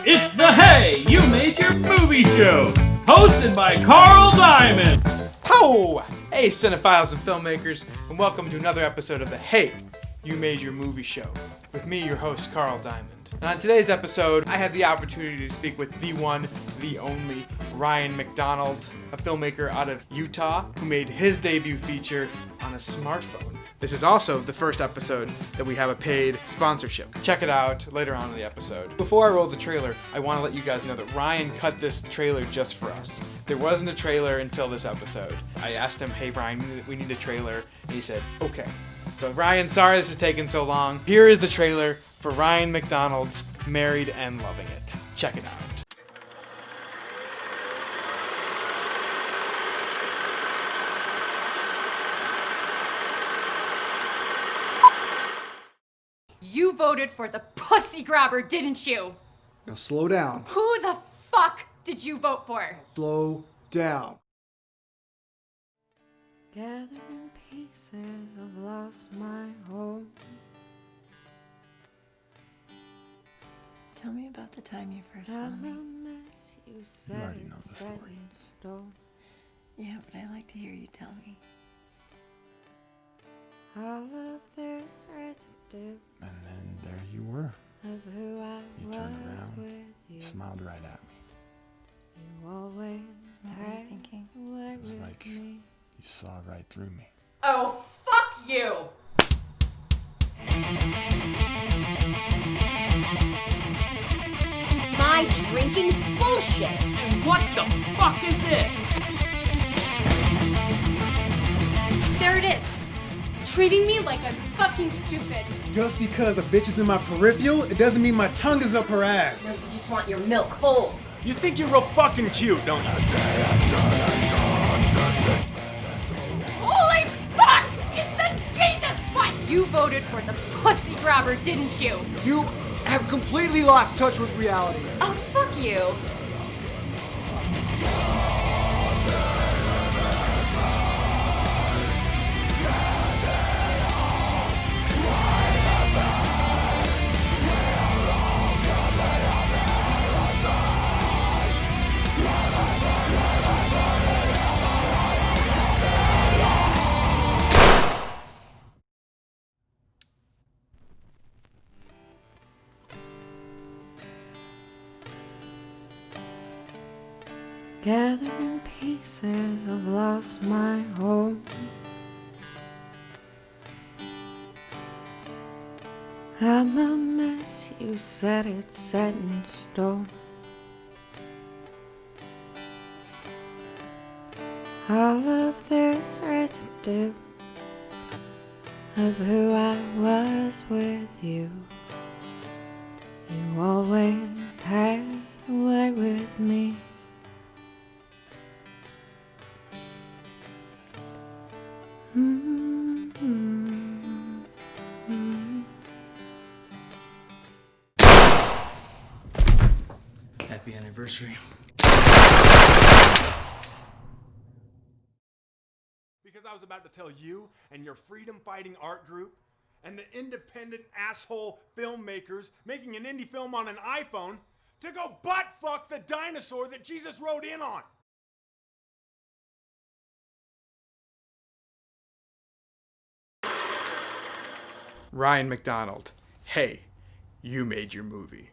It's the Hey, You Made Your Movie Show, hosted by Carl Diamond. Ho! Hey, cinephiles and filmmakers, and welcome to another episode of the Hey, You Made Your Movie Show, with me, your host, Carl Diamond. And on today's episode, I had the opportunity to speak with the one, the only, Ryan McDonald, a filmmaker out of Utah, who made his debut feature on a smartphone. This is also the first episode that we have a paid sponsorship. Check it out later on in the episode. Before I roll the trailer, I want to let you guys know that Ryan cut this trailer just for us. There wasn't a trailer until this episode. I asked him, hey Ryan, we need a trailer, and he said, okay. So Ryan, sorry this has taken so long. Here is the trailer for Ryan McDonald's Married and Loving It. Check it out. You voted for the pussy grabber, didn't you? Now slow down. Who the fuck did you vote for? Slow down. Gathering pieces, I've lost my home. Tell me about the time you first saw I'm me. a mess, you said already know it's the set story. in stone. Yeah, but I like to hear you tell me. All of this residue And then there you were. of who I You turned was around, with you. smiled right at me. You always What were you had thinking? a way It was with like me. you saw right through me. Oh, fuck you! My drinking bullshit. What the fuck is this? There it is. Treating me like I'm fucking stupid. Just because a bitch is in my peripheral, it doesn't mean my tongue is up her ass. You just want your milk cold. You think you're real fucking cute, don't you? Holy fuck! It's the Jesus butt! You voted for the pussy grabber, didn't you? You have completely lost touch with reality. Oh, fuck you. Gathering pieces, I've lost my home. I'm a mess, you said it's set in stone. All of this residue of who I was with you. You always had a way with me. Happy anniversary. Because I was about to tell you and your freedom-fighting art group and the independent asshole filmmakers making an indie film on an iPhone to go butt-fuck the dinosaur that Jesus rode in on. Ryan McDonald. Hey, you made your movie.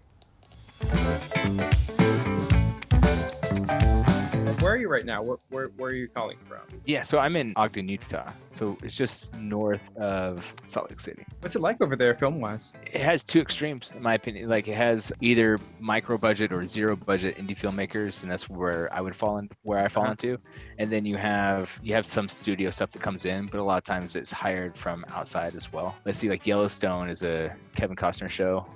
Where are you right now? Where are you calling from? Yeah, so I'm in Ogden, Utah. So it's just north of Salt Lake City. What's it like over there, film-wise? It has two extremes, in my opinion. Like, it has either micro budget or zero budget indie filmmakers, and that's where I would fall in, where I fall into. And then you have some studio stuff that comes in, but a lot of times it's hired from outside as well. Let's see, like Yellowstone is a Kevin Costner show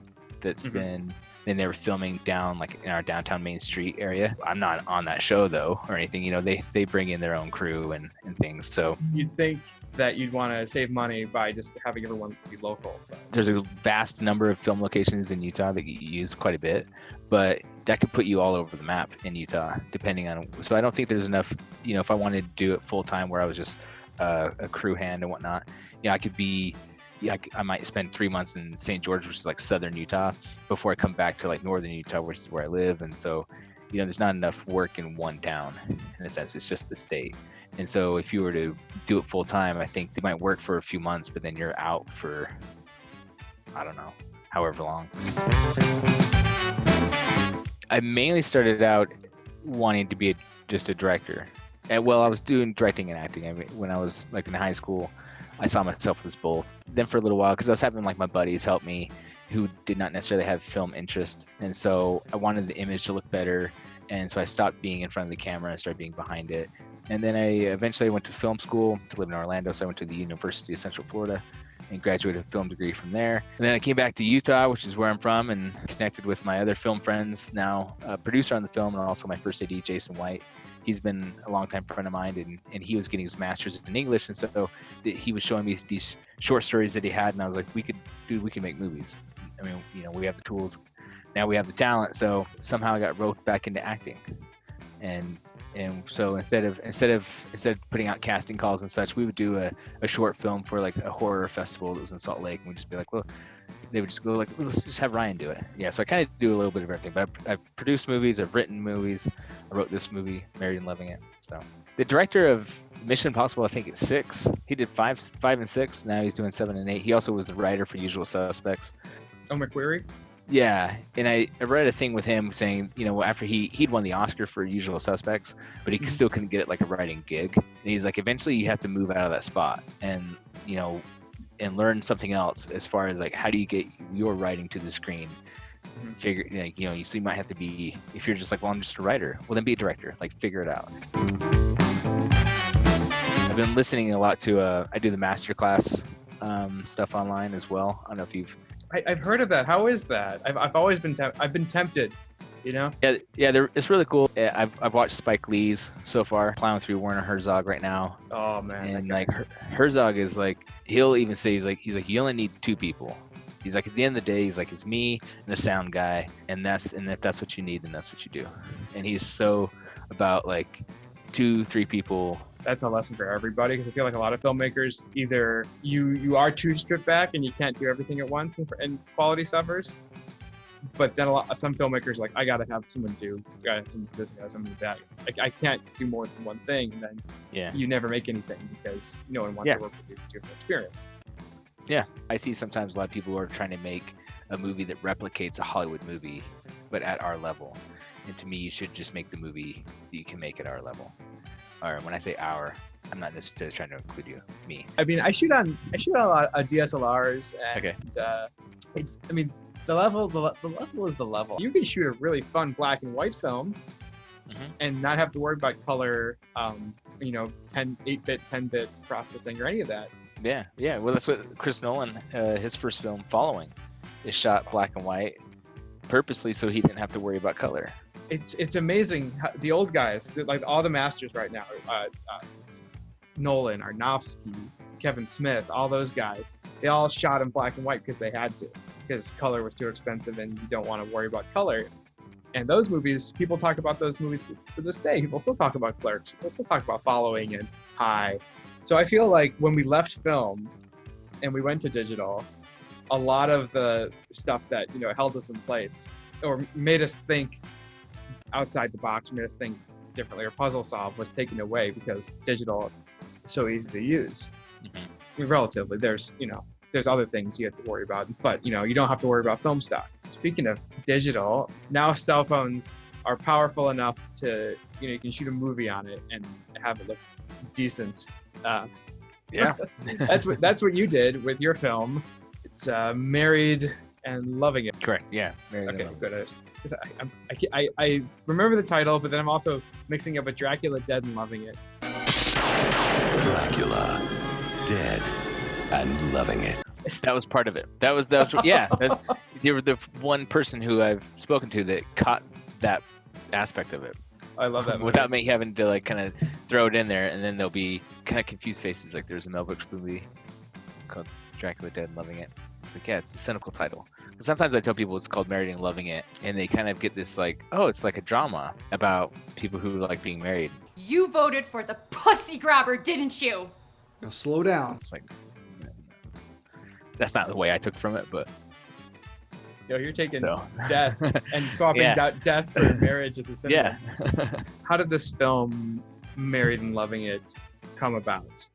that's been. Then they were filming down like in our downtown Main Street area. I'm not on that show though or anything. You know, they bring in their own crew and things. So You'd think that you'd want to save money by just having everyone be local. there's a vast number of film locations in Utah that you use quite a bit, but that could put you all over the map in Utah, depending on. So I don't think there's enough. You know, if I wanted to do it full time, where I was just a crew hand and whatnot, I could be I might spend 3 months in St. George, which is like southern Utah, before I come back to like northern Utah, which is where I live. And so, there's not enough work in one town. In a sense, it's just the state. And so if you were to do it full time, I think they might work for a few months, but then you're out for, I don't know, however long. I mainly started out wanting to be just a director. And I was doing directing and acting. I mean, when I was like in high school, I saw myself as both. Then for a little while, because I was having like my buddies help me who did not necessarily have film interest. And so I wanted the image to look better. And so I stopped being in front of the camera and started being behind it. And then I eventually went to film school to live in Orlando. So I went to the University of Central Florida and graduated a film degree from there. And then I came back to Utah, which is where I'm from, and connected with my other film friends, now a producer on the film and also my first AD, Jason White. He's been a longtime friend of mine, and he was getting his master's in English. And so he was showing me these short stories that he had. And I was like, we can make movies. I mean, we have the tools. Now we have the talent. So somehow I got roped back into acting. And so instead of putting out casting calls and such, we would do a short film for like a horror festival that was in Salt Lake. And we'd just be like, well, they would just go like, well, let's just have Ryan do it. Yeah, so I kind of do a little bit of everything. But I've produced movies, I've written movies. I wrote this movie, Married and Loving It. So the director of Mission Impossible, I think it's 6. He did 5 and 6. Now he's doing 7 and 8. He also was the writer for Usual Suspects. Oh, McQuarrie? Yeah, and I read a thing with him saying, after he'd won the Oscar for Usual Suspects, but he still couldn't get it like a writing gig. And he's like, eventually you have to move out of that spot and, and learn something else as far as like, how do you get your writing to the screen? Figure, so you might have to be, if you're just like, well, I'm just a writer, well, then be a director, like figure it out. I've been listening a lot to, I do the masterclass stuff online as well. I don't know if you've... I've heard of that. How is that? I've always been tempted, Yeah, it's really cool. I've watched Spike Lee's so far, plowing through Werner Herzog right now. Oh man. And like Herzog is like, he'll even say he's like you only need 2 people. He's like, at the end of the day, he's like, it's me and the sound guy, and if that's what you need, then that's what you do. And he's so about like 2-3 people. That's a lesson for everybody, because I feel like a lot of filmmakers, either you are too stripped back and you can't do everything at once and quality suffers, but then some filmmakers like, I gotta have someone do this, I gotta someone do that. I can't do more than one thing, and then you never make anything because no one wants to work with you because you have experience. Yeah, I see sometimes a lot of people who are trying to make a movie that replicates a Hollywood movie, but at our level. And to me, you should just make the movie that you can make at our level. Or when I say our, I'm not necessarily trying to include me. I mean, I shoot on a lot of DSLRs, and the level is the level. You can shoot a really fun black and white film, and not have to worry about color, 8-bit, 10-bit processing or any of that. Yeah. Well, that's what Chris Nolan, his first film, Following, is shot black and white purposely so he didn't have to worry about color. It's amazing how the old guys, like all the masters right now, Nolan, Aronofsky, Kevin Smith, all those guys, they all shot in black and white because they had to, because color was too expensive and you don't want to worry about color. And those movies, people talk about those movies to this day. People still talk about Clerks. People still talk about Following and High. So I feel like when we left film and we went to digital, a lot of the stuff that held us in place or made us think outside the box, made us think differently or puzzle solve, was taken away because digital is so easy to use. Relatively, there's other things you have to worry about, but you don't have to worry about film stock. Speaking of digital, now cell phones are powerful enough to you can shoot a movie on it and have it look decent. That's what you did with your film. It's Married and Loving It. Correct. Yeah. Okay. Good. I remember the title, but then I'm also mixing up with Dracula Dead and Loving It. Dracula Dead and Loving It. That was part of it. That was you were the one person who I've spoken to that caught that aspect of it. I love that movie. Without me having to like kind of throw it in there, and then there'll be kind of confused faces. Like there's a Mel Brooks movie called Dracula Dead and Loving It. It's like, it's a cynical title. Sometimes I tell people it's called Married and Loving It, and they kind of get this like, oh, it's like a drama about people who like being married. You voted for the pussy grabber, didn't you? Now slow down. It's like, that's not the way I took from it, but You're taking so. death and swapping death for marriage as a symbol. Yeah. How did this film, Married and Loving It, come about?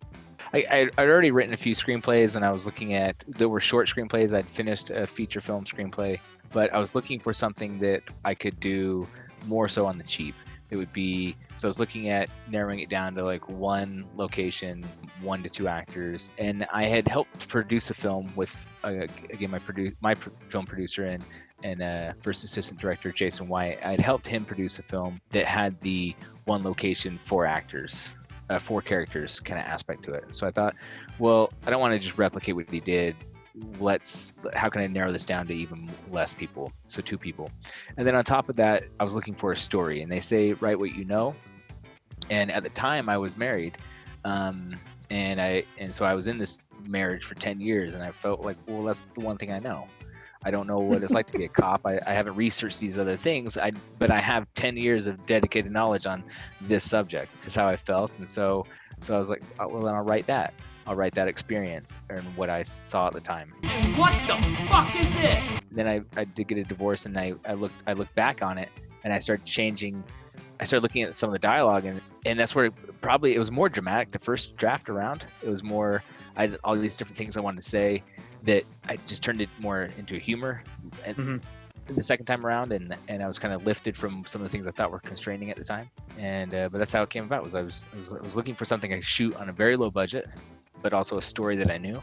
I'd already written a few screenplays, and I was looking at, there were short screenplays. I'd finished a feature film screenplay, but I was looking for something that I could do more so on the cheap. It would be, so I was looking at narrowing it down to like one location, 1 to 2 actors, and I had helped produce a film with again my film producer and first assistant director Jason White. I'd helped him produce a film that had the one location, 4 actors, 4 characters kind of aspect to it. So I thought, well, I don't want to just replicate what he did. How can I narrow this down to even less people? So 2 people. And then on top of that, I was looking for a story, and they say, write what you know. And at the time I was married. And so I was in this marriage for 10 years, and I felt like, well, that's the one thing I know. I don't know what it's like to be a cop. I haven't researched these other things, but I have 10 years of dedicated knowledge on this subject. Is how I felt. And so I was like, oh, well, then I'll write that. I'll write that experience and what I saw at the time. What the fuck is this? Then I did get a divorce, and I looked back on it, and I started changing. I started looking at some of the dialogue, and that's where it was more dramatic. The first draft around, it was more, I had all these different things I wanted to say that I just turned it more into humor. And the second time around, and I was kind of lifted from some of the things I thought were constraining at the time. And but that's how it came about. I was looking for something I could shoot on a very low budget, but also a story that I knew,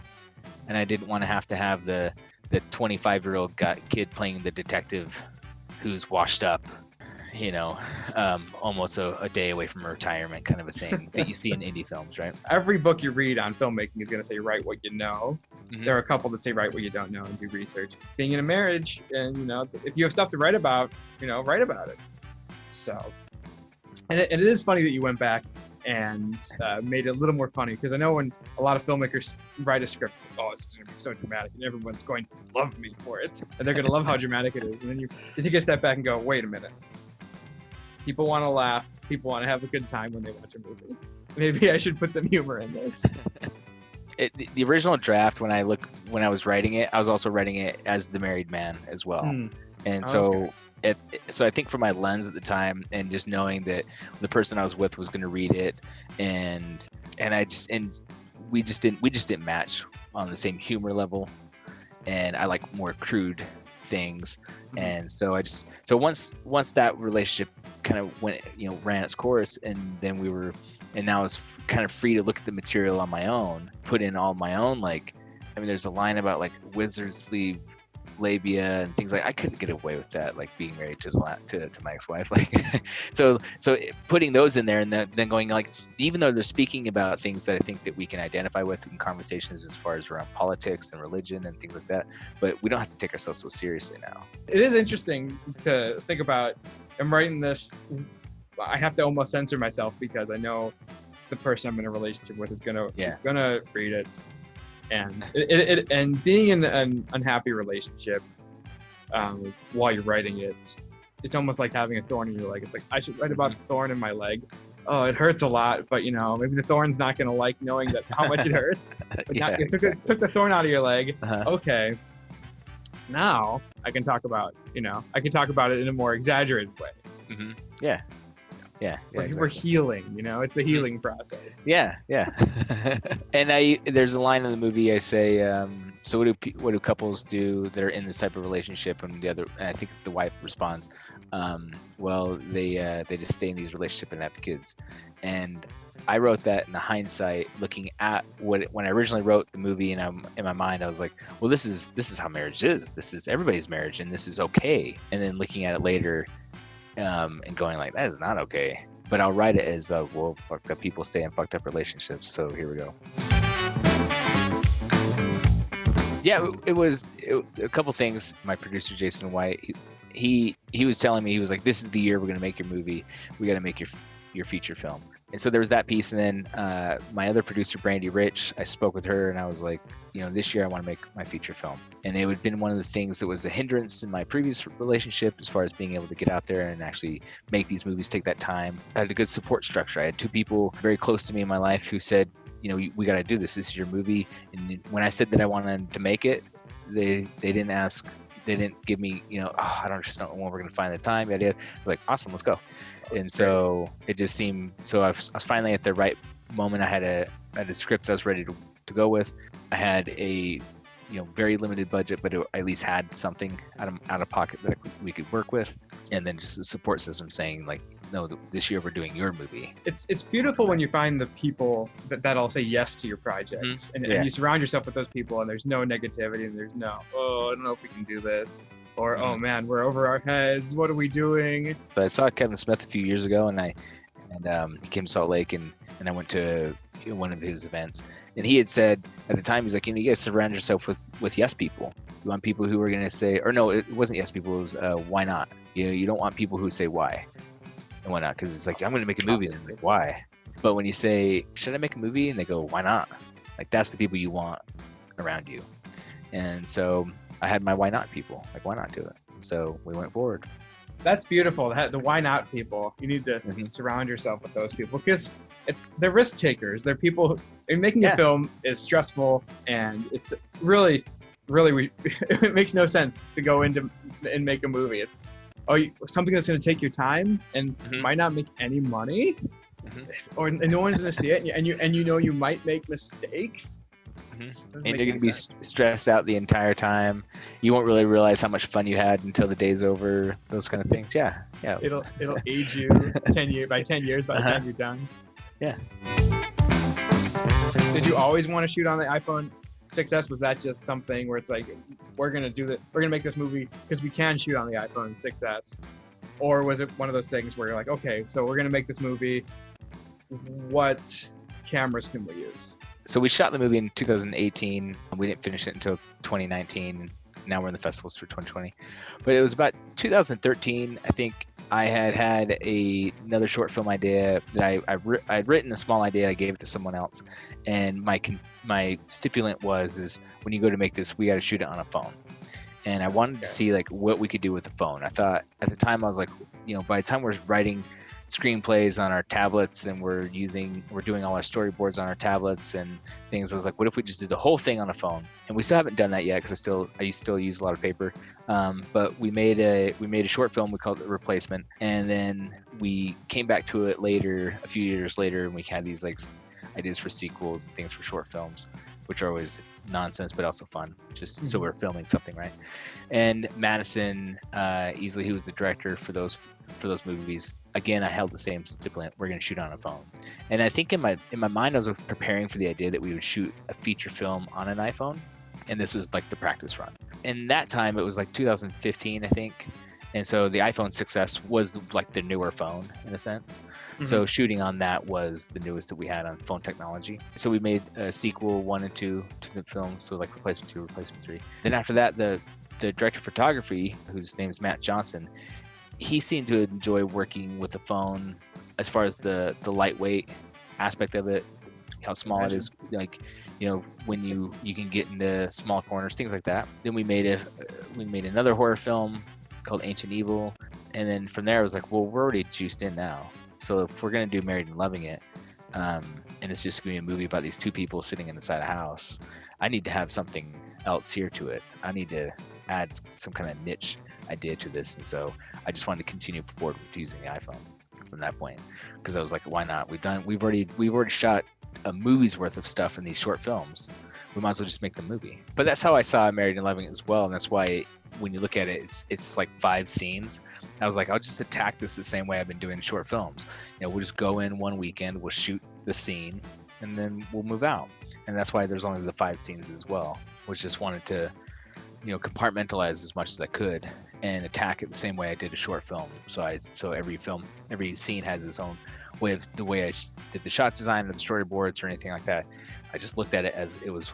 and I didn't want to have the 25-year-old kid playing the detective who's washed up, almost a day away from retirement kind of a thing that you see in indie films, right? Every book you read on filmmaking is going to say write what you know. Mm-hmm. There are a couple that say write what you don't know and do research. Being in a marriage, and if you have stuff to write about, write about it. So, and it is funny that you went back and made it a little more funny, because I know when a lot of filmmakers write a script, it's going to be so dramatic and everyone's going to love me for it, and they're going to love how dramatic it is, and then you take a step back and go, wait a minute, people want to laugh, people want to have a good time when they watch a movie. Maybe I should put some humor in this. The original draft, when I was writing it, I was also writing it as the married man as well. And so so I think from my lens at the time, and just knowing that the person I was with was going to read it, and we just didn't match on the same humor level, and I like more crude things. And so once that relationship kind of ran its course, and then now I was kind of free to look at the material on my own, put in all my own, there's a line about like wizard sleeve labia and things like, I couldn't get away with that, like being married to my ex-wife, so putting those in there, and then going like, even though they're speaking about things that I think that we can identify with in conversations as far as around politics and religion and things like that, but we don't have to take ourselves so seriously now. It is interesting to think about. I'm writing this, I have to almost censor myself, because I know the person I'm in a relationship with is gonna read it. And and being in an unhappy relationship while you're writing it, it's almost like having a thorn in your leg. It's like, I should write about a thorn in my leg. Oh, it hurts a lot, but maybe the thorn's not going to like knowing that how much it hurts. But it took the thorn out of your leg. Okay, now I can talk about it in a more exaggerated way. Mm-hmm. Yeah. Exactly. We're healing, it's the healing process. Yeah. And there's a line in the movie I say, so what do couples do that are in this type of relationship? And I think the wife responds, well, they just stay in these relationships and have kids. And I wrote that in the hindsight, looking at when I originally wrote the movie, and in my mind I was like, well, this is how marriage is. This is everybody's marriage, and this is okay. And then looking at it later, and going like, that is not okay. But I'll write it as, well, fucked up people stay in fucked up relationships. So here we go. Yeah, it was a couple things. My producer Jason White, he was telling me, he was like, this is the year we're gonna make your movie. We got to make your feature film. And so there was that piece, and then my other producer, Brandy Rich, I spoke with her, and I was like, this year I want to make my feature film. And it had been one of the things that was a hindrance in my previous relationship as far as being able to get out there and actually make these movies take that time. I had a good support structure. I had 2 people very close to me in my life who said, we got to do this. This is your movie. And when I said that I wanted to make it, they didn't ask. They didn't give me, I don't just know when we're going to find the time. Idea. Like, awesome, let's go. And so it just seemed, so I was finally at the right moment. I had a script that I was ready to go with. I had a, very limited budget, but I at least had something out of pocket that we could work with. And then just a support system saying like, no, this year we're doing your movie. It's beautiful when you find the people that'll say yes to your projects, and you surround yourself with those people, and there's no negativity, and there's no, oh, I don't know if we can do this, or oh man, we're over our heads. What are we doing? But I saw Kevin Smith a few years ago, and he came to Salt Lake, and I went to one of his events, and he had said at the time, he's like, you guys surround yourself with yes people. You want people who are going to say, or no, it wasn't yes people. It was why not? You don't want people who say why. And why not? Because it's like, I'm going to make a movie. And it's like, why? But when you say, should I make a movie? And they go, why not? Like, that's the people you want around you. And so I had my why not people. Like, why not do it? So we went forward. That's beautiful. The why not people. You need to surround yourself with those people because they're risk takers. They're people who, making a film is stressful, and it's really, it makes no sense to go into and make a movie. Something that's going to take your time and might not make any money, and no one's going to see it, and you might make mistakes. And you're going to be stressed out the entire time. You won't really realize how much fun you had until the day's over. Those kind of things. Yeah. It'll age you 10 years by the time you're done. Yeah. Did you always want to shoot on the iPhone 6S? Was that just something where it's like, we're gonna make this movie because we can shoot on the iPhone 6S, or was it one of those things where you're like, okay, so we're gonna make this movie, what cameras can we use? So we shot the movie in 2018. We didn't finish it until 2019. Now we're in the festivals for 2020. But it was about 2013, I think. I had another short film idea that I'd written a small idea. I gave it to someone else, and my stipulant is when you go to make this, we got to shoot it on a phone. And I wanted to see like what we could do with the phone. I thought at the time I was like, by the time we're writing screenplays on our tablets and we're doing all our storyboards on our tablets and things, I was like, what if we just did the whole thing on a phone? And we still haven't done that yet because I still use a lot of paper. But we made a short film. We called it Replacement, and then we came back to it later, a few years later, and we had these like ideas for sequels and things for short films, which are always nonsense but also fun, just so we're filming something, right? And Madison Easley, who was the director for those movies, again, I held the same stipulant. We're going to shoot on a phone. And I think in my mind, I was preparing for the idea that we would shoot a feature film on an iPhone, and this was like the practice run. And that time, it was like 2015, I think. And so the iPhone 6S was like the newer phone in a sense. So shooting on that was the newest that we had on phone technology. So we made a sequel 1 and 2 to the film. So like Replacement 2, Replacement 3. Then after that, the director of photography, whose name is Matt Johnson, he seemed to enjoy working with the phone as far as the lightweight aspect of it, how small it is, like, when you can get into small corners, things like that. Then we made another horror film called Ancient Evil, and then from there I was like, well, we're already juiced in now, so if we're gonna do Married and Loving It, and it's just gonna be a movie about these two people sitting inside a house, I need to have something else here to it. I need to add some kind of niche idea to this, and so I just wanted to continue forward with using the iPhone from that point, because I was like, why not? We've already shot a movie's worth of stuff in these short films. We might as well just make the movie. But that's how I saw Married and Loving It as well, and that's why when you look at it, it's like 5 scenes. I was like, I'll just attack this the same way I've been doing short films. We'll just go in one weekend, we'll shoot the scene, and then we'll move out. And that's why there's only the 5 scenes as well, which just wanted to, compartmentalize as much as I could and attack it the same way I did a short film. So every scene has its own way of the way I did the shot design or the storyboards or anything like that. I just looked at it as it was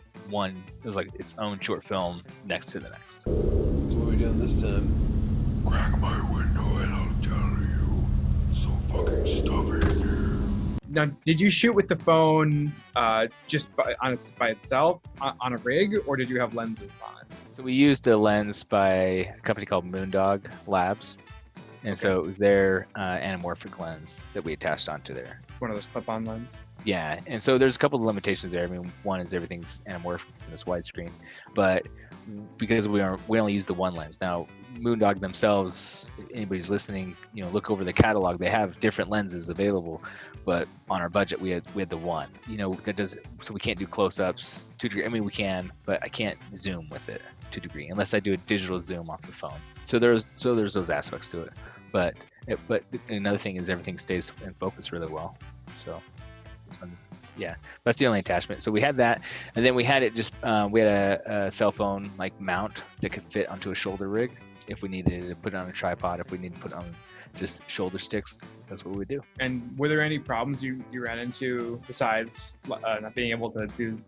like its own short film next to the next. So what are we doing this time? Crack my window and I'll tell you. It's so fucking stuffy, dude. Now, did you shoot with the phone just by itself on a rig, or did you have lenses on it? So we used a lens by a company called Moondog Labs. And so it was their anamorphic lens that we attached onto there. One of those clip-on lenses? Yeah, and so there's a couple of limitations there. I mean, one is everything's anamorphic and it's widescreen, but because we only use the one lens. Now, Moondog themselves, if anybody's listening, look over the catalog. They have different lenses available, but on our budget, we had the one. That does, so we can't do close-ups 2 degree. I mean, we can, but I can't zoom with it 2 degree unless I do a digital zoom off the phone. So there's those aspects to it, but another thing is everything stays in focus really well. So. Yeah, that's the only attachment. So we had that, and then we had it just we had a cell phone like mount that could fit onto a shoulder rig if we needed to put it on a tripod. If we needed to put it on just shoulder sticks, that's what we would do. And were there any problems you ran into besides not being able to do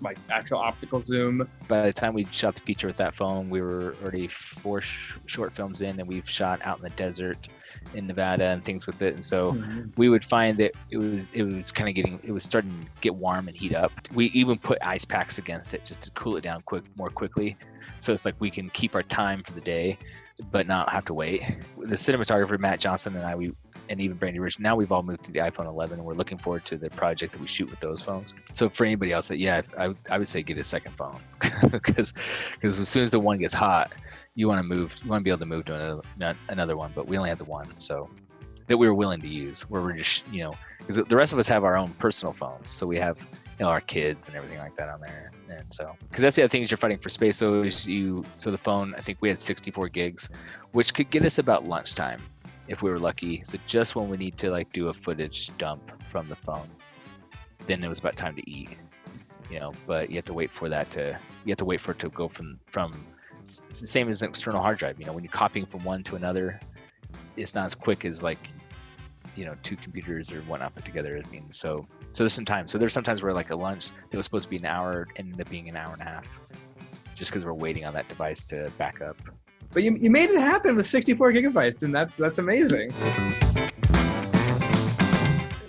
like actual optical zoom? By the time we shot the feature with that phone, we were already 4 short films in, and we've shot out in the desert in Nevada and things with it. And so we would find that it was starting to get warm and heat up. We even put ice packs against it just to cool it down more quickly. So it's like we can keep our time for the day, but not have to wait. The cinematographer, Matt Johnson, and I, and even Brandy Rich, now we've all moved to the iPhone 11, and we're looking forward to the project that we shoot with those phones. So for anybody else, I would say get a second phone because as soon as the one gets hot, you want to be able to move to another one, but we only had the one, so that we were willing to use, where we're just, because the rest of us have our own personal phones, so we have our kids and everything like that on there. And so, because that's the other thing is you're fighting for space. So the phone, I think we had 64 gigs, which could get us about lunchtime if we were lucky. So just when we need to like do a footage dump from the phone, then it was about time to eat, but you have to wait for it to go from it's the same as an external hard drive. When you're copying from one to another, it's not as quick as like, 2 computers or whatnot put together. I mean, so there's some time. So there's sometimes where like a lunch that was supposed to be an hour ended up being an hour and a half, just because we're waiting on that device to back up. But you made it happen with 64 gigabytes, and that's amazing.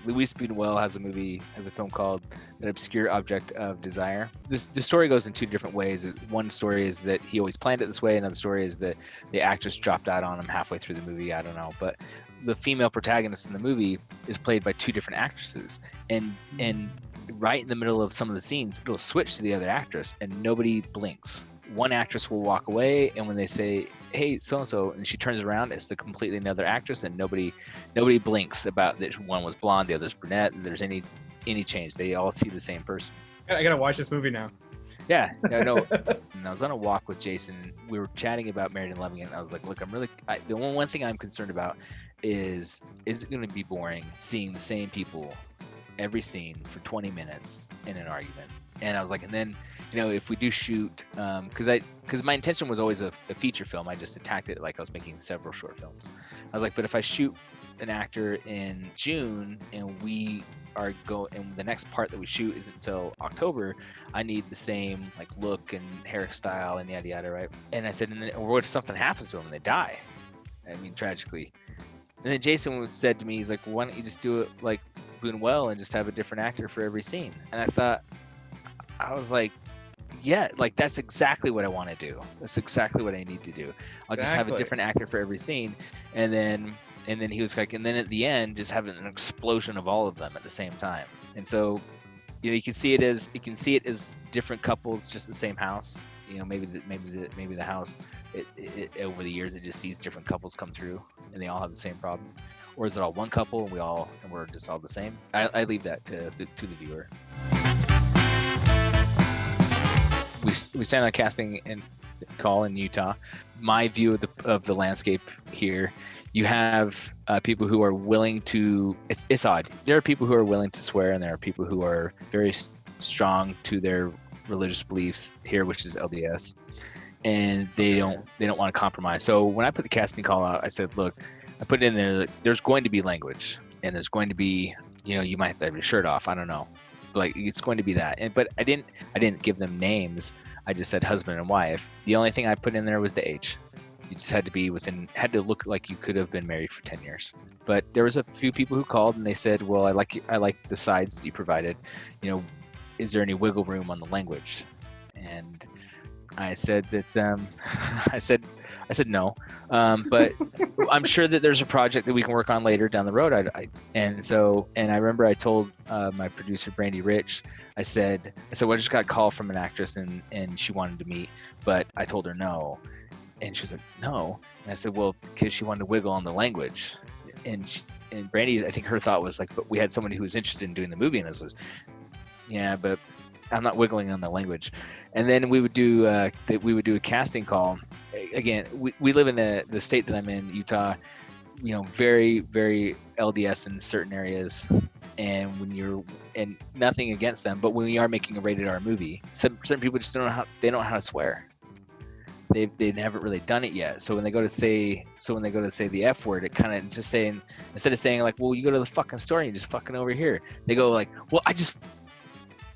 Louise Speedwell has a film called An Obscure Object of Desire. The story goes in 2 different ways. One story is that he always planned it this way. Another story is that the actress dropped out on him halfway through the movie. I don't know. But the female protagonist in the movie is played by 2 different actresses. And right in the middle of some of the scenes, it'll switch to the other actress and nobody blinks. One actress will walk away, and when they say, "Hey, so-and-so," and she turns around, it's the completely another actress, and nobody blinks about that one was blonde, the other's brunette, and there's any change. They all see the same person. I gotta watch this movie now. Yeah, no. And I was on a walk with Jason. We were chatting about Married and Loving It, and I was like, look, the one thing I'm concerned about is it going to be boring seeing the same people every scene for 20 minutes in an argument? And I was like, and then, if we do shoot, because my intention was always a feature film. I just attacked it like I was making several short films. I was like, but if I shoot an actor in June and and the next part that we shoot isn't until October, I need the same like look and hairstyle and yada yada, right? And I said, or what if something happens to them and they die? I mean, tragically. And then Jason said to me, he's like, why don't you just do it like Buñuel and just have a different actor for every scene? And I was like, yeah, like that's exactly what I want to do. That's exactly what I need to do. I'll just have a different actor for every scene. And then he was like, and then at the end, just having an explosion of all of them at the same time. And so, you can see it as different couples, just the same house. Maybe the house, it over the years, it just sees different couples come through, and they all have the same problem. Or is it all one couple and we're just all the same? I leave that to the viewer. We stand on a casting call in Utah. My view of the landscape here, you have people who are willing to. It's odd. There are people who are willing to swear, and there are people who are very strong to their religious beliefs here, which is LDS, and they don't want to compromise. So when I put the casting call out, I said, look, I put it in there. There's going to be language, and there's going to be, you might have to have your shirt off. I don't know. Like it's going to be that, but I didn't give them names. I just said husband and wife. The only thing I put in there was the age. You just had to look like you could have been married for 10 years. But there was a few people who called and they said, well, I like the sides that you provided. Is there any wiggle room on the language? And I said that I said no, but I'm sure that there's a project that we can work on later down the road. And I remember I told my producer Brandy Rich, I said, well, I just got a call from an actress and she wanted to meet, but I told her no, and she was like, no, and I said, well, because she wanted to wiggle on the language, and Brandy, I think her thought was like, but we had someone who was interested in doing the movie, and I said, yeah, but I'm not wiggling on the language. And then we would do a casting call. Again, we live in the state that I'm in, Utah, very, very LDS in certain areas. And and nothing against them, but when we are making a rated R movie, certain people just don't know how to swear. They haven't really done it yet. So when they go to say the F word, it kind of just saying, instead of saying like, well, you go to the fucking store and you just fucking over here, they go like, well, I just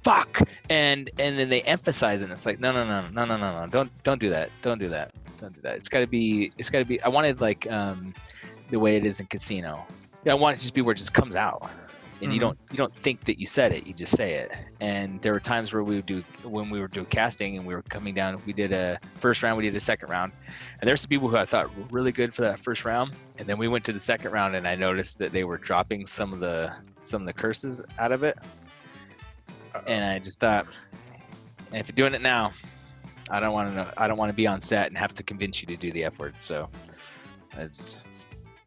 fuck, and then they emphasize it, and it's like, no, don't do that. It's gotta be I wanted like the way it is in Casino. I want it to just be where it just comes out, and you don't think that you said it, you just say it. And there were times where when we were doing casting and we were coming down, we did a first round, we did a second round, and there's some people who I thought were really good for that first round, and then we went to the second round and I noticed that they were dropping some of the curses out of it. And I just thought, and if you're doing it now, I don't want to be on set and have to convince you to do the F word. So that's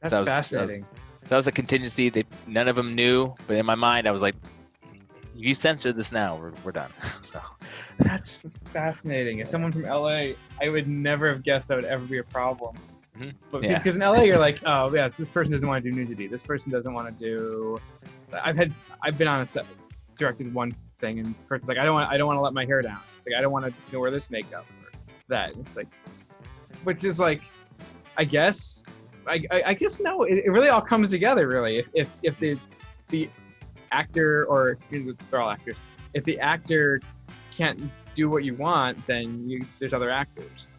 fascinating. So that was a contingency that none of them knew, but in my mind, I was like, "You censor this now, we're done." So that's fascinating. As someone from LA, I would never have guessed that would ever be a problem. Mm-hmm. But because in LA, you're like, oh yeah, this person doesn't want to do nudity. This person doesn't want to do. I've been on a set, directed one thing, and the person's like, I don't want to let my hair down. It's like, I don't want to wear this makeup or that. It's like, which is like, I guess no. It really all comes together. Really, if the actor, or they're all actors, if the actor can't do what you want, then there's other actors.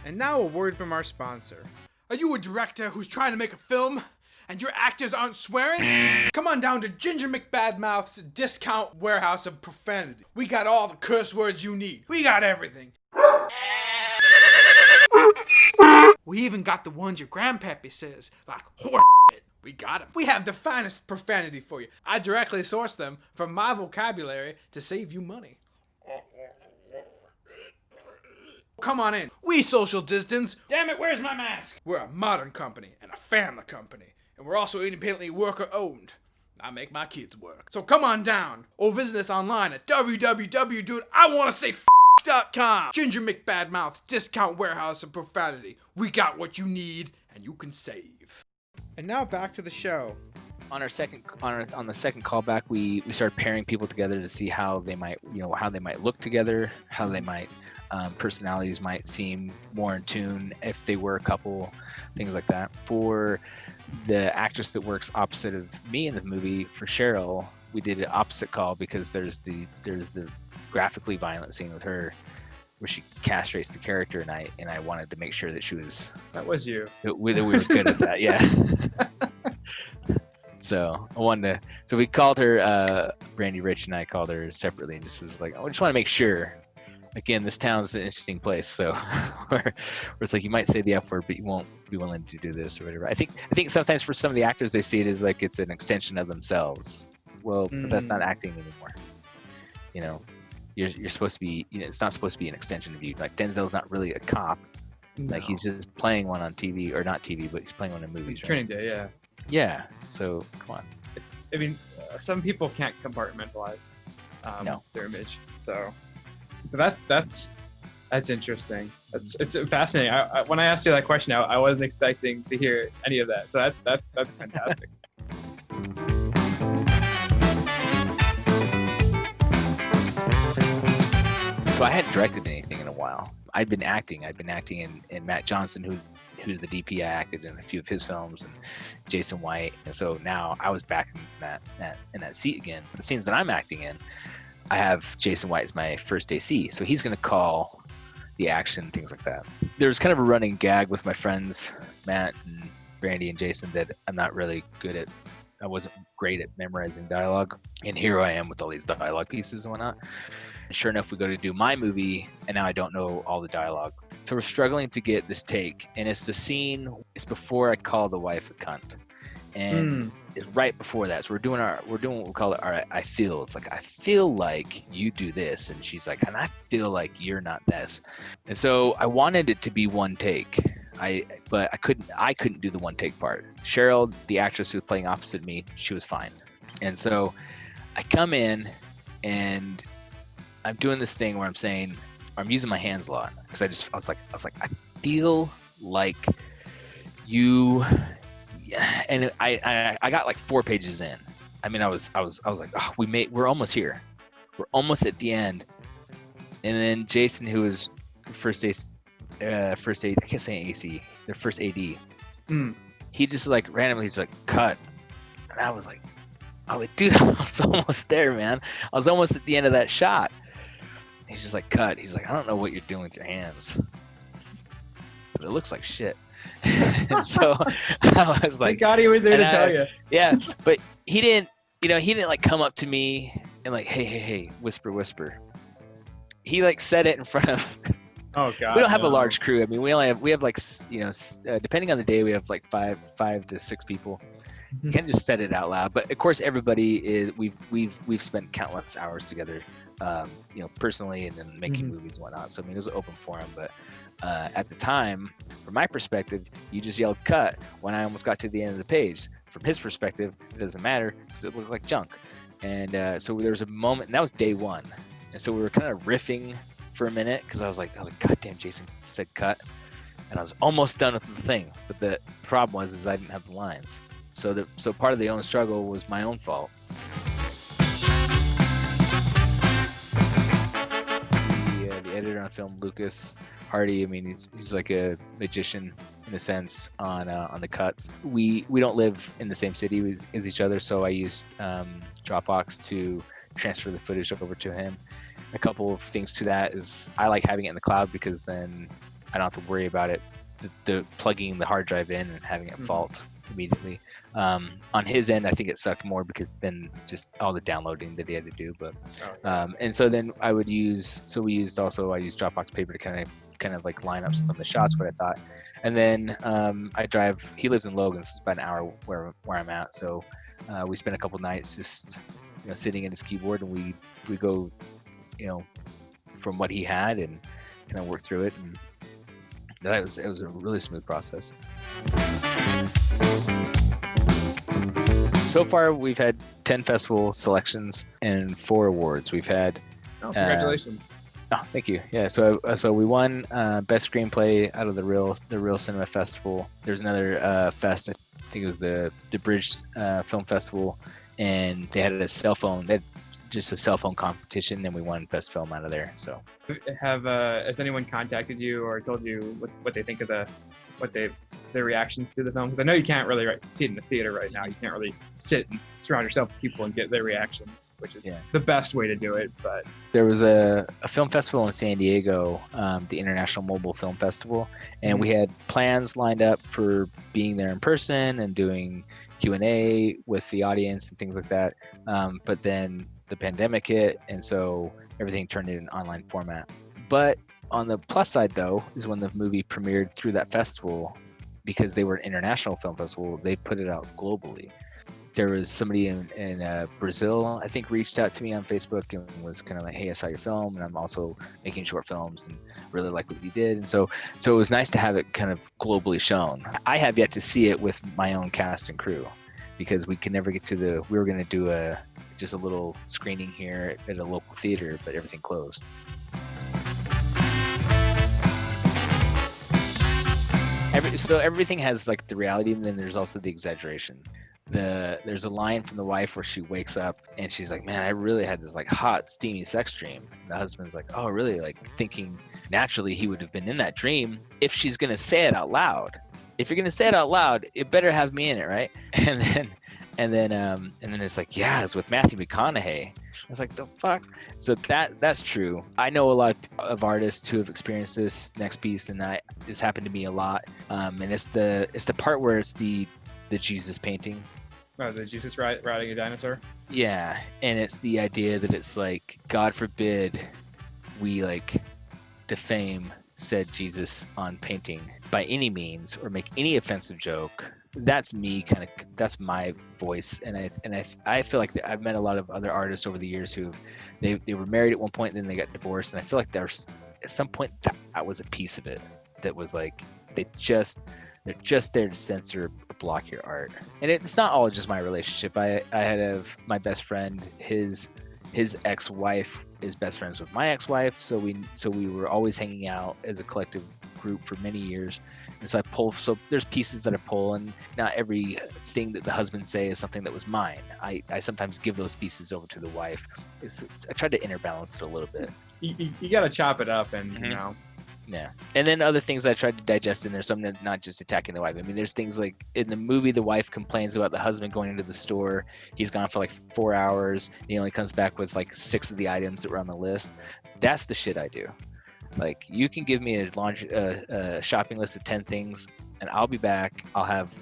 And now a word from our sponsor. Are you a director who's trying to make a film and your actors aren't swearing? Come on down to Ginger McBadmouth's Discount Warehouse of Profanity. We got all the curse words you need. We got everything. We even got the ones your grandpappy says, like horse shit. We got them. We have the finest profanity for you. I directly source them from my vocabulary to save you money. Come on in. We social distance. Damn it, where's my mask? We're a modern company and a family company. And we're also independently worker owned. I make my kids work. So come on down or visit us online at www.iwannasayf.com. Ginger McBadmouth's Discount Warehouse of Profanity. We got what you need and you can save. And now back to the show. On the second callback, we started pairing people together to see how they might look together, how they might personalities might seem more in tune if they were a couple, things like that. For the actress that works opposite of me in the movie, for Cheryl, we did an opposite call because there's the graphically violent scene with her where she castrates the character, and I wanted to make sure that that was you, that we were good at that. Yeah. So we called her, Brandy Rich and I called her separately, and just was like, I just want to make sure. Again, this town's an interesting place, so where it's like you might say the F word, but you won't be willing to do this or whatever. I think sometimes for some of the actors, they see it as like it's an extension of themselves. Well, but that's not acting anymore. You're supposed to be. It's not supposed to be an extension of you. Like Denzel's not really a cop. No. Like he's just playing one on TV, or not TV, but he's playing one in movies. Right? Training Day, yeah. Yeah. So come on. Some people can't compartmentalize their image, so. But that's interesting. It's fascinating. When I asked you that question, I wasn't expecting to hear any of that. So that's fantastic. So I hadn't directed anything in a while. I'd been acting in Matt Johnson, who's the DP. I acted in a few of his films, and Jason White. And so now I was back in that seat again. The scenes that I'm acting in, I have Jason White as my first AC, so he's going to call the action, things like that. There's kind of a running gag with my friends, Matt and Brandy and Jason, that I'm not really good at. I wasn't great at memorizing dialogue, and here I am with all these dialogue pieces and whatnot. Sure enough, we go to do my movie, and now I don't know all the dialogue. So we're struggling to get this take, and it's the scene. It's before I call the wife a cunt, and it's right before that. So we're doing what we call it. I feel. It's like I feel like you do this, and she's like, and I feel like you're not this. And so I wanted it to be one take. But I couldn't do the one take part. Cheryl, the actress who was playing opposite me, she was fine. And so I come in and I'm doing this thing where I'm using my hands a lot because I was like, I feel like you, and I got like 4 pages in. I mean, I was like, oh, we're almost here. We're almost at the end. And then Jason, who was the first aid, I kept saying AC, their first AD. He just like randomly just like cut. And I was like, dude, I was almost there, man. I was almost at the end of that shot. He's just like, cut. He's like, I don't know what you're doing with your hands, but it looks like shit. And so I was like, thank God he was there to tell you. Yeah, but he didn't like come up to me and like, hey, whisper. He like said it in front of. Oh God. We don't have a large crew. I mean, we have like, depending on the day, we have like five to 6 people. You can't just said it out loud. But of course, everybody is. We've spent countless hours together, personally, and then making movies and whatnot. So I mean, it was an open forum. But at the time, from my perspective, you just yelled cut when I almost got to the end of the page. From his perspective, it doesn't matter because it looked like junk. And so there was a moment, and that was day 1. And so we were kind of riffing for a minute because I was like, God damn, Jason said cut, and I was almost done with the thing. But the problem was I didn't have the lines. So part of the own struggle was my own fault. The editor on film, Lucas Hardy, I mean, he's like a magician in a sense on the cuts. We don't live in the same city as each other, so I used Dropbox to transfer the footage over to him. A couple of things to that is I like having it in the cloud because then I don't have to worry about it, the plugging the hard drive in and having it fault immediately. On his end, I think it sucked more because then just all the downloading that he had to do. But and so then I used Dropbox paper to kind of like line up some of the shots, what I thought. And then he lives in Logan, so it's about an hour where I'm at. So we spent a couple nights just sitting at his keyboard, and we go from what he had and kind of work through it, and it was a really smooth process. So far we've had 10 festival selections and 4 awards. We've had congratulations. Thank you. Yeah, so we won best screenplay out of the Real Cinema Festival. There's another fest, I think it was the Bridge Film Festival, and they had a cell phone competition, and we won best film out of there. So has anyone contacted you or told you what they think of their reactions to the film? Because I know you can't really see it in the theater right now. You can't really sit and surround yourself with people and get their reactions, which is the best way to do it. But there was a film festival in San Diego, the International Mobile Film Festival, and we had plans lined up for being there in person and doing Q&A with the audience and things like that. But then the pandemic hit, and so everything turned into an online format. But on the plus side, though, is when the movie premiered through that festival, because they were an international film festival, they put it out globally. There was somebody in Brazil, I think, reached out to me on Facebook and was kind of like, hey, I saw your film, and I'm also making short films and really like what you did. And so it was nice to have it kind of globally shown. I have yet to see it with my own cast and crew, because we could never get to we were going to do just a little screening here at a local theater, but everything closed. So everything has like the reality, and then there's also the exaggeration. There's a line from the wife where she wakes up and she's like, man, I really had this like hot, steamy sex dream. And the husband's like, oh, really? Like thinking naturally he would have been in that dream if she's going to say it out loud. If you're going to say it out loud, it better have me in it, right? And then it's like, yeah, it's with Matthew McConaughey. I was like, the fuck? So that's true. I know a lot of artists who have experienced this next piece, and this happened to me a lot. And it's the part where it's the Jesus painting, The Jesus riding a dinosaur. Yeah, and it's the idea that it's like, God forbid we like defame said Jesus on painting by any means or make any offensive joke. That's me, that's my voice, and I feel like I've met a lot of other artists over the years who they were married at one point and then they got divorced, and I feel like there's at some point that was a piece of it that was like they're just there to censor or block your art. And it's not all just my relationship. I had my best friend, his ex-wife is best friends with my ex-wife, so we were always hanging out as a collective group for many years. And so there's pieces that I pull, and not everything that the husband say is something that was mine. I sometimes give those pieces over to the wife. I tried to interbalance it a little bit. You got to chop it up, and you know. Yeah, and then other things I tried to digest in there, so I'm not just attacking the wife. I mean, there's things like in the movie, the wife complains about the husband going into the store. He's gone for like 4 hours. And he only comes back with like 6 of the items that were on the list. That's the shit I do. Like, you can give me a shopping list of 10 things, and I'll be back. I'll have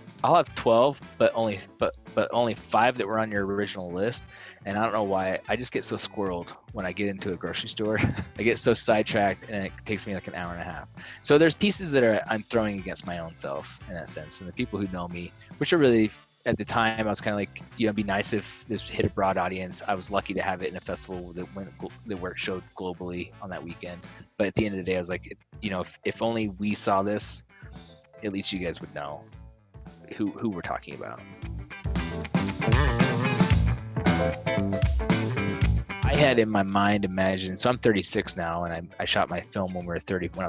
12, but only 5 that were on your original list. And I don't know why. I just get so squirreled when I get into a grocery store. I get so sidetracked, and it takes me like an hour and a half. So there's pieces that I'm throwing against my own self in that sense. And the people who know me, which are really, at the time, I was kind of like, it'd be nice if this hit a broad audience. I was lucky to have it in a festival that showed globally on that weekend. But at the end of the day, I was like, if only we saw this, at least you guys would know who we're talking about. I had in my mind imagined, so I'm 36 now, and I shot my film when I was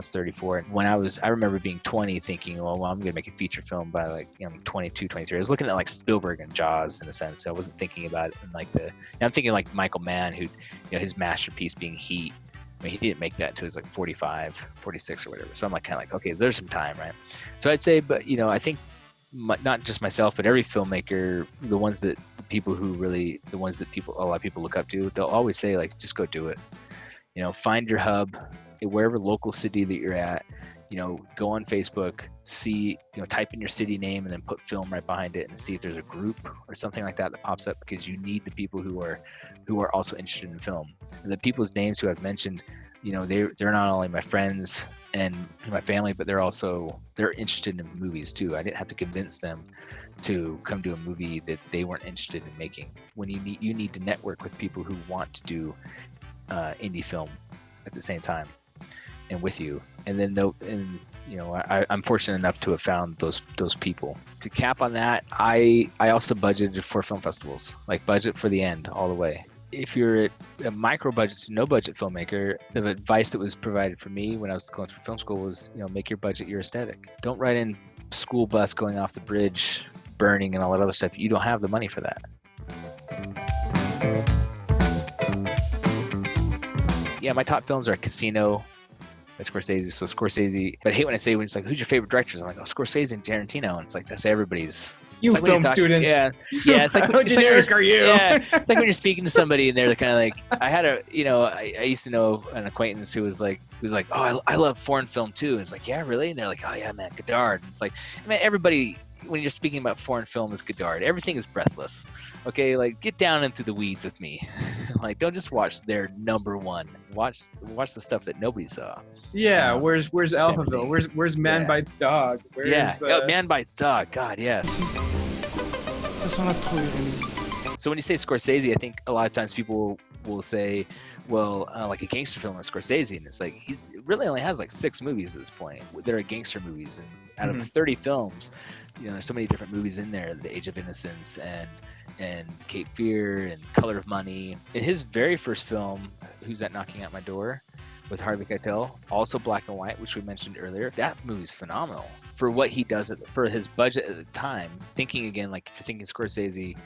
34. And I remember being 20 thinking, well, I'm going to make a feature film by like, 22, 23. I was looking at like Spielberg and Jaws in a sense. So I wasn't thinking about it in like I'm thinking like Michael Mann, who, his masterpiece being Heat. I mean, he didn't make that until he was like 45, 46 or whatever. So I'm like, kind of like, okay, there's some time, right? So I'd say, but, I think not just myself, but every filmmaker, a lot of people look up to, they'll always say like, just go do it. Find your hub, wherever local city that you're at, go on Facebook, see, type in your city name and then put film right behind it and see if there's a group or something like that pops up, because you need the people who are also interested in film. And the people's names who I've mentioned, they're not only my friends and my family, but they're interested in movies too. I didn't have to convince them to come to a movie that they weren't interested in making. When you need to network with people who want to do indie film at the same time and with you. And then I'm fortunate enough to have found those people. To cap on that, I also budgeted for film festivals, like budget for the end all the way. If you're a micro budget to no budget filmmaker, the advice that was provided for me when I was going through film school was, make your budget your aesthetic. Don't write in school bus going off the bridge, burning and all that other stuff. You don't have the money for that. Yeah, my top films are Casino by Scorsese. So Scorsese, but I hate when I say, when it's like, who's your favorite directors? I'm like, Scorsese and Tarantino. And it's like, that's everybody's. You like film student. Yeah. It's like, how generic are you? Yeah. It's like when you're speaking to somebody and they're kind of like, I had I used to know an acquaintance who was like, oh, I love foreign film too. And it's like, yeah, really? And they're like, oh yeah, man, Godard. And it's like, man, everybody, when you're speaking about foreign film, is Godard. Everything is breathless. Okay, like get down into the weeds with me. Like, don't just watch their number one. Watch the stuff that nobody saw. Yeah, where's Alphaville? Where's Man Bites Dog? Where's, Man Bites Dog. God, yes. So when you say Scorsese, I think a lot of times people will say, well, like a gangster film with Scorsese, and it's like he's really only has like 6 movies at this point. There are gangster movies, and out of 30 films, there's so many different movies in there. The Age of Innocence and Cape Fear and Color of Money. In his very first film, Who's That Knocking at My Door, with Harvey Keitel, also black and white, which we mentioned earlier. That movie's phenomenal for what he does for his budget at the time. Thinking again, like if you're thinking Scorsese,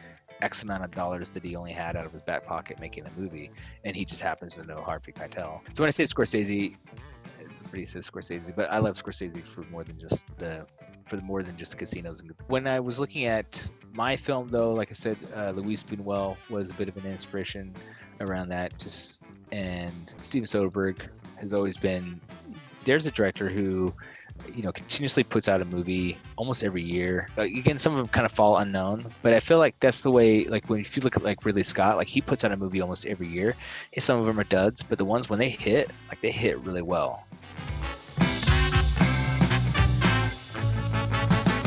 X amount of dollars that he only had out of his back pocket making the movie, and he just happens to know Harvey Keitel. So when I say Scorsese, everybody says Scorsese, but I love Scorsese for more than just Casinos. When I was looking at my film, though, like I said, Luis Buñuel was a bit of an inspiration around that. And Steven Soderbergh has always been. There's a director who continuously puts out a movie almost every year. Again, some of them kind of fall unknown, but I feel like that's the way. Like if you look at like Ridley Scott, like he puts out a movie almost every year. Some of them are duds, but the ones when they hit really well.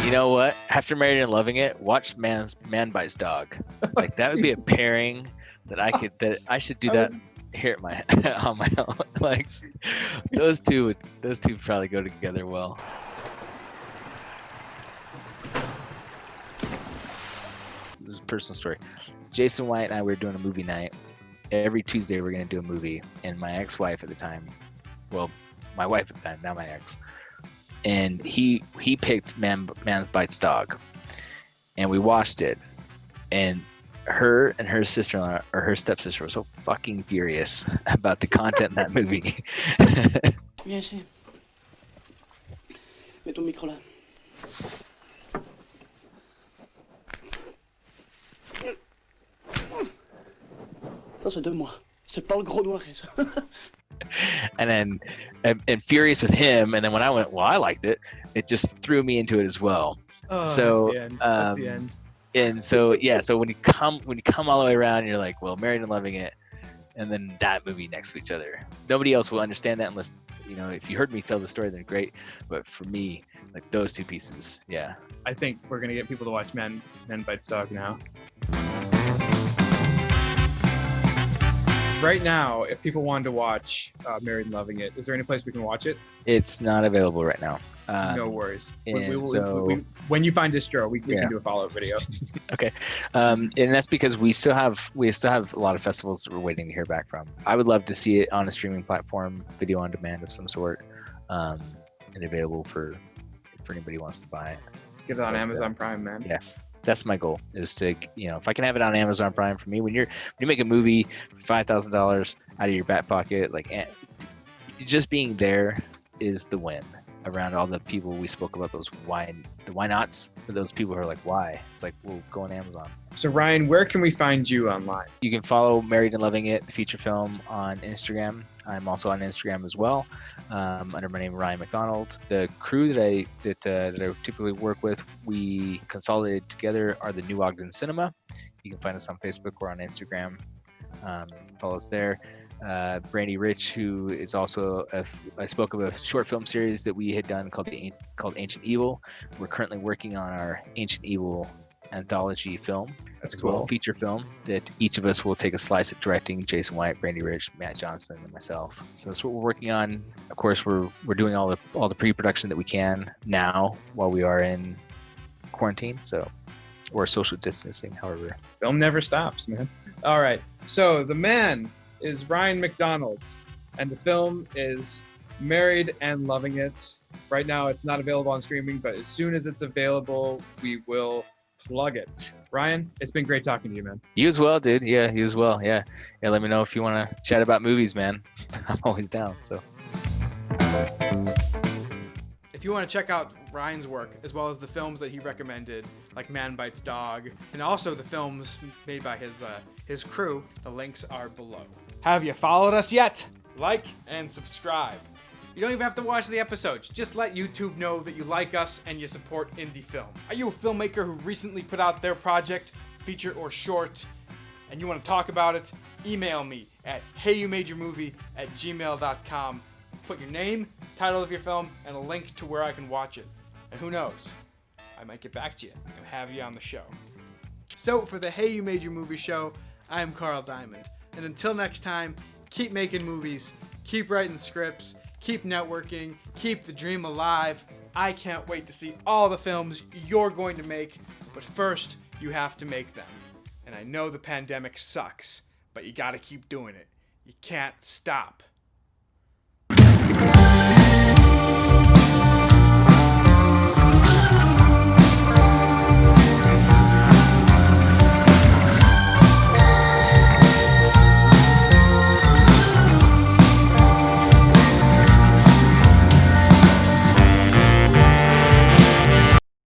You know what? After Married and Loving It, watch Man Bites Dog. Like that would be a pairing that I should do that here at on my own. Like those two probably go together well. This is a personal story. Jason White and I were doing a movie night. Every Tuesday we're gonna do a movie, and my ex-wife at the time, well, my wife at the time, now my ex, and he picked Man Bites Dog, and we watched it, and her and her sister-in-law or her stepsister were so fucking furious about the content in that movie. Viens ici. Mets ton micro là. Ça c'est de moi. C'est pas le gros noir ça. And then and furious with him, and then when I went, well, I liked it, it just threw me into it as well. Oh, so that's the end. And so so when you come all the way around, you're like, well, Married and Loving It, and then that movie next to each other. Nobody else will understand that unless, if you heard me tell the story, then great. But for me, like those two pieces, yeah. I think we're gonna get people to watch Man Bites Dog now. Right now, if people wanted to watch Married and Loving It, is there any place we can watch it? It's not available right now. No worries. And when you find distro, we can do a follow-up video. Okay, and that's because we still have a lot of festivals that we're waiting to hear back from. I would love to see it on a streaming platform, video on demand of some sort, and available for anybody who wants to buy it. Let's get it on Amazon Prime, man. Yeah. That's my goal, is to, if I can have it on Amazon Prime. For me, when you make a movie for $5,000 out of your back pocket, like just being there is the win. Around all the people we spoke about, the why nots, for those people who are like, why? It's like, well, go on Amazon. So Ryan, where can we find you online? You can follow Married and Loving It, the feature film, on Instagram. I'm also on Instagram as well, under my name, Ryan McDonald. The crew that I typically work with, we consolidated together, are the New Ogden Cinema. You can find us on Facebook or on Instagram. Follow us there. Brandy Rich, who is also I spoke of a short film series that we had done called Ancient Evil. We're currently working on our Ancient Evil anthology film. That's cool. Well, feature film that each of us will take a slice at directing. Jason White, Brandy Rich, Matt Johnson, and myself. So that's what we're working on. Of course, we're doing all the pre-production that we can now while we are in quarantine. Or social distancing, however. Film never stops, man. All right. So the man is Ryan McDonald, and the film is Married and Loving It. Right now, it's not available on streaming, but as soon as it's available, we will plug it. Ryan, it's been great talking to you, man. You as well, dude. Yeah, you as well. Yeah. Let me know if you want to chat about movies, man. I'm always down. So. If you want to check out Ryan's work, as well as the films that he recommended, like Man Bites Dog, and also the films made by his crew, the links are below. Have you followed us yet? Like and subscribe. You don't even have to watch the episodes. Just let YouTube know that you like us and you support indie film. Are you a filmmaker who recently put out their project, feature or short, and you want to talk about it? Email me at heyyoumadeyourmovie@gmail.com. Put your name, title of your film, and a link to where I can watch it. And who knows, I might get back to you and have you on the show. So for the Hey You Made Your Movie show, I'm Carl Diamond. And until next time, keep making movies, keep writing scripts, keep networking, keep the dream alive. I can't wait to see all the films you're going to make, but first, you have to make them. And I know the pandemic sucks, but you gotta keep doing it. You can't stop.